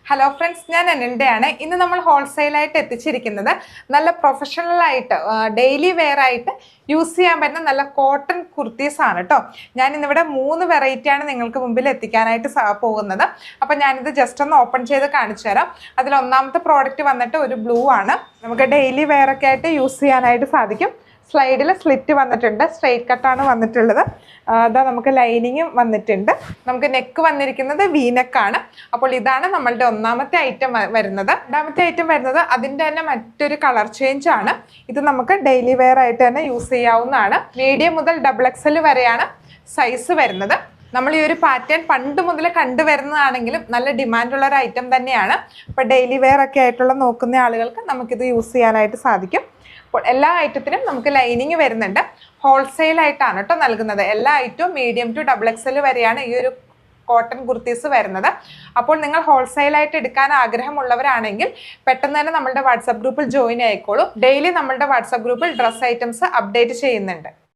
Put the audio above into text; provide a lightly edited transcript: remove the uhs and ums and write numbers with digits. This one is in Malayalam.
ഹലോ ഫ്രണ്ട്സ്, ഞാൻ അനിൽഡയാണ്. ഇന്ന് നമ്മൾ ഹോൾസെയിലായിട്ട് എത്തിച്ചിരിക്കുന്നത് നല്ല പ്രൊഫഷണലായിട്ട് ഡെയിലി വെയർ ആയിട്ട് യൂസ് ചെയ്യാൻ പറ്റുന്ന നല്ല കോട്ടൺ കുർത്തീസ് ആണ് കേട്ടോ. ഞാൻ ഇന്നിവിടെ 3 വെറൈറ്റിയാണ് നിങ്ങൾക്ക് മുമ്പിൽ എത്തിക്കാനായിട്ട് പോകുന്നത്. അപ്പം ഞാനിത് ജസ്റ്റ് ഒന്ന് ഓപ്പൺ ചെയ്ത് കാണിച്ചു തരാം. അതിൽ ഒന്നാമത്തെ പ്രോഡക്റ്റ് വന്നിട്ട് ഒരു ബ്ലൂ ആണ്. നമുക്ക് ഡെയിലി വെയർ ഒക്കെ ആയിട്ട് യൂസ് ചെയ്യാനായിട്ട് സാധിക്കും. സ്ലൈഡിൽ സ്ലിറ്റ് വന്നിട്ടുണ്ട്, സ്ട്രെയിറ്റ് കട്ടാണ് വന്നിട്ടുള്ളത്. അതാ നമുക്ക് ലൈനിങ്ങും വന്നിട്ടുണ്ട്. നമുക്ക് നെക്ക് വന്നിരിക്കുന്നത് വീനെക്കാണ്. അപ്പോൾ ഇതാണ് നമ്മളുടെ ഒന്നാമത്തെ ഐറ്റം വരുന്നത്. രണ്ടാമത്തെ ഐറ്റം വരുന്നത് അതിൻ്റെ തന്നെ മറ്റൊരു കളർ ചേഞ്ച് ആണ്. ഇത് നമുക്ക് ഡെയിലി വെയർ ആയിട്ട് തന്നെ യൂസ് ചെയ്യാവുന്നതാണ്. മീഡിയം മുതൽ XXL വരെയാണ് സൈസ് വരുന്നത്. നമ്മൾ ഈ ഒരു പാറ്റേൺ പണ്ട് മുതൽ കണ്ടുവരുന്നതാണെങ്കിലും നല്ല ഡിമാൻഡുള്ള ഒരു ഐറ്റം തന്നെയാണ്. അപ്പോൾ ഡെയിലി വെയർ ഒക്കെ ആയിട്ടുള്ള നോക്കുന്ന ആളുകൾക്ക് നമുക്കിത് യൂസ് ചെയ്യാനായിട്ട് സാധിക്കും. അപ്പോൾ എല്ലാ ഐറ്റത്തിനും നമുക്ക് ലൈനിങ് വരുന്നുണ്ട്. ഹോൾസെയിൽ ആയിട്ടാണ് കേട്ടോ നൽകുന്നത്. എല്ലാ ഐറ്റവും മീഡിയം ടു XXL വരെയാണ് ഈ ഒരു കോട്ടൺ കുർത്തീസ് വരുന്നത്. അപ്പോൾ നിങ്ങൾ ഹോൾസെയിലായിട്ട് എടുക്കാൻ ആഗ്രഹമുള്ളവരാണെങ്കിൽ പെട്ടെന്ന് തന്നെ നമ്മളുടെ വാട്സാപ്പ് ഗ്രൂപ്പിൽ ജോയിൻ ആയിക്കോളൂ. ഡെയിലി നമ്മളുടെ വാട്സാപ്പ് ഗ്രൂപ്പിൽ ഡ്രസ് ഐറ്റംസ് അപ്ഡേറ്റ് ചെയ്യുന്നുണ്ട്.